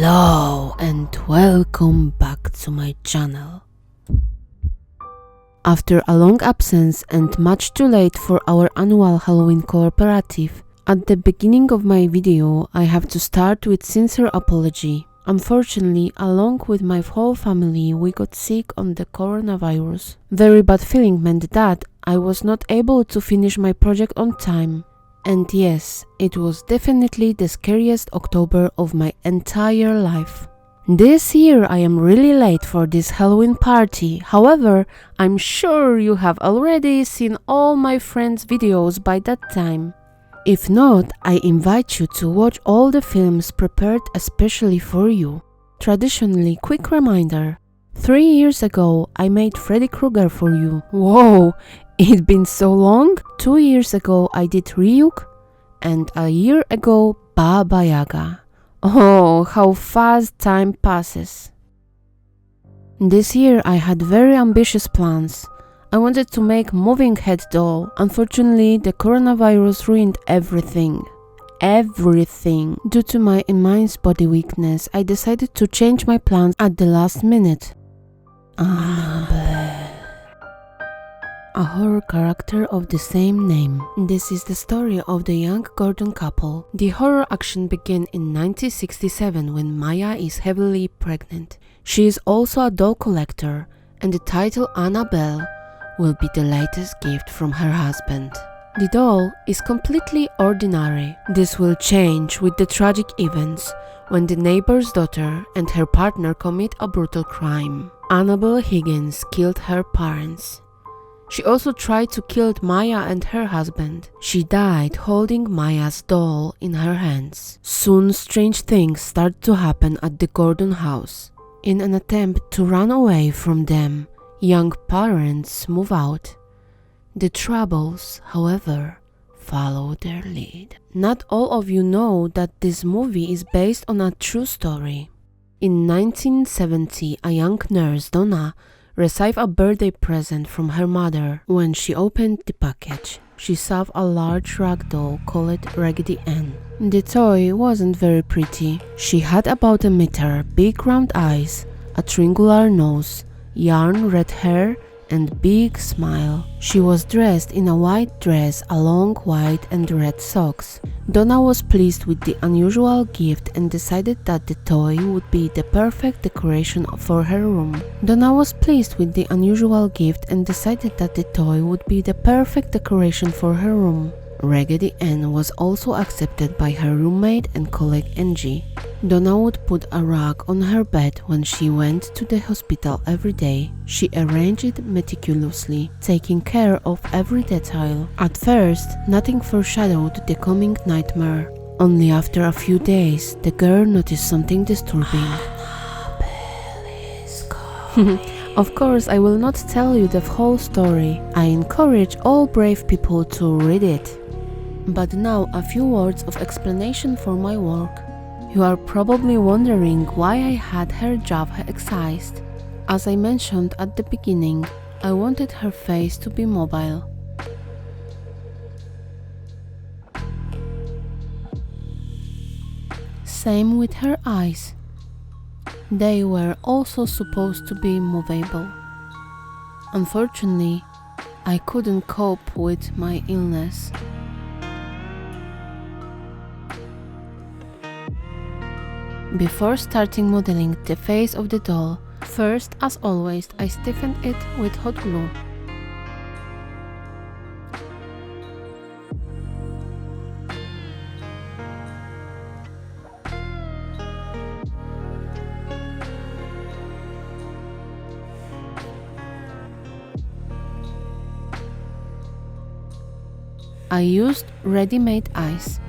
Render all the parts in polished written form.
Hello and welcome back to my channel. After a long absence and much too late for our annual Halloween cooperative, at the beginning of my video I have to start with sincere apology. Unfortunately, along with my whole family, we got sick on the coronavirus. Very bad feeling meant that I was not able to finish my project on time. And yes, it was definitely the scariest October of my entire life. This year I am really late for this Halloween party. However, I'm sure you have already seen all my friends' videos by that time. If not, I invite you to watch all the films prepared especially for you. Traditionally, quick reminder. 3 years ago, I made Freddy Krueger for you. Whoa, it's been so long? 2 years ago, I did Ryuk, and a year ago, Baba Yaga. Oh, how fast time passes. This year, I had very ambitious plans. I wanted to make moving head doll. Unfortunately, the coronavirus ruined everything. Everything. Due to my immense body weakness, I decided to change my plans at the last minute. Annabelle. A horror character of the same name. This is the story of the young Gordon couple. The horror action began in 1967 when Maya is heavily pregnant. She is also a doll collector, and the title Annabelle will be the latest gift from her husband. The doll is completely ordinary. This will change with the tragic events when the neighbor's daughter and her partner commit a brutal crime. Annabelle Higgins killed her parents. She also tried to kill Maya and her husband. She died holding Maya's doll in her hands. Soon strange things start to happen at the Gordon house. In an attempt to run away from them, young parents move out. The troubles, however, follow their lead. Not all of you know that this movie is based on a true story. In 1970, a young nurse, Donna, received a birthday present from her mother. When she opened the package, she saw a large rag doll called Raggedy Ann. The toy wasn't very pretty. She had about a meter, big round eyes, a triangular nose, yarn red hair, and big smile. She was dressed in a white dress along white and red socks. Donna was pleased with the unusual gift and decided that the toy would be the perfect decoration for her room. Raggedy Ann was also accepted by her roommate and colleague Angie. Donna would put a rug on her bed when she went to the hospital every day. She arranged it meticulously, taking care of every detail. At first, nothing foreshadowed the coming nightmare. Only after a few days, the girl noticed something disturbing. Of course, I will not tell you the whole story. I encourage all brave people to read it. But now a few words of explanation for my work. You are probably wondering why I had her jaw excised. As I mentioned at the beginning, I wanted her face to be mobile. Same with her eyes. They were also supposed to be movable. Unfortunately, I couldn't cope with my illness. Before starting modeling the face of the doll, first, as always, I stiffened it with hot glue. I used ready-made eyes.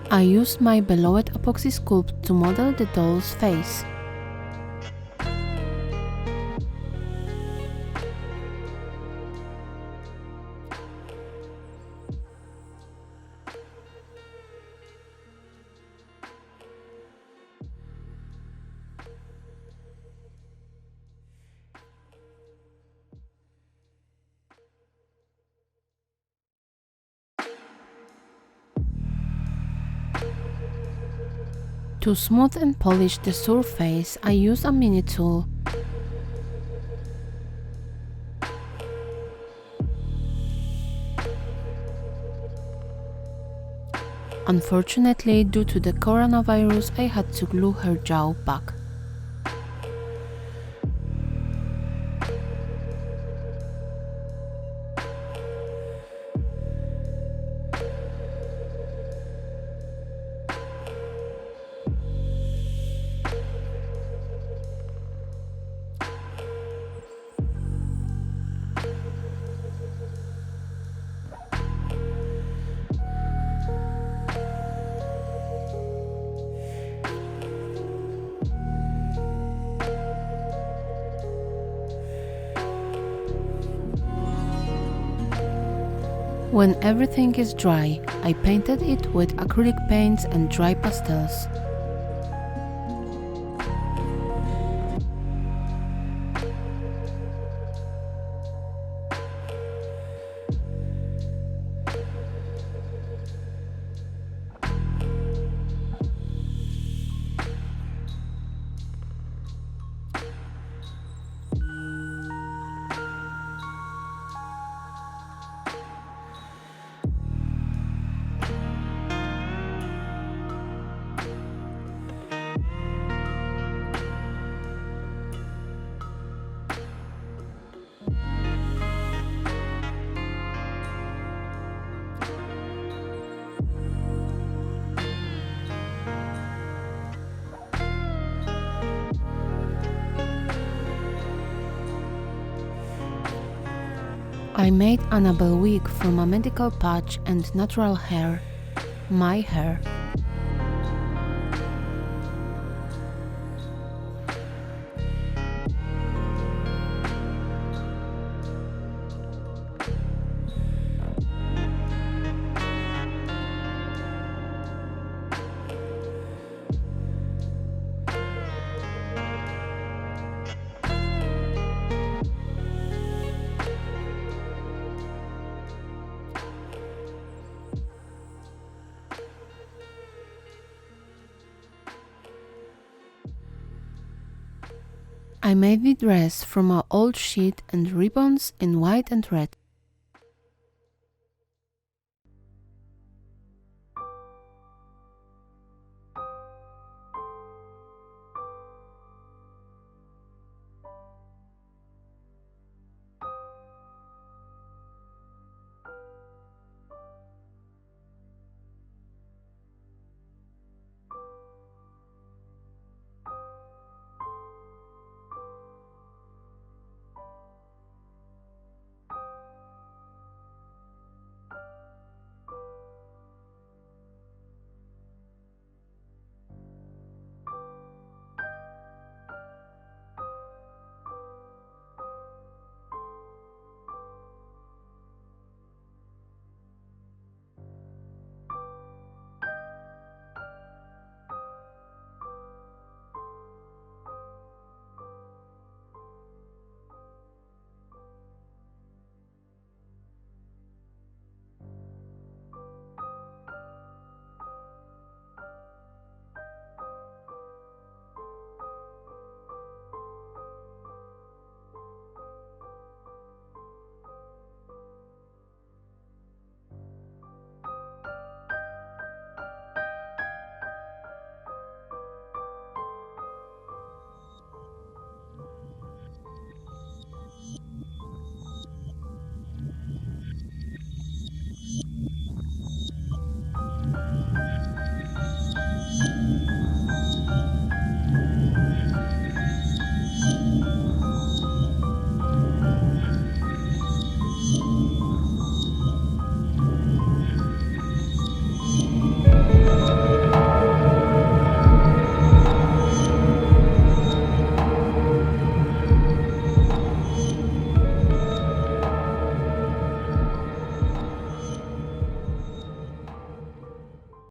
I used my beloved epoxy sculpt to model the doll's face. To smooth and polish the surface, I use a mini tool. Unfortunately, due to the coronavirus, I had to glue her jaw back. When everything is dry, I painted it with acrylic paints and dry pastels. I made Annabelle wig from a medical patch and natural hair, my hair. I made the dress from an old sheet and ribbons in white and red.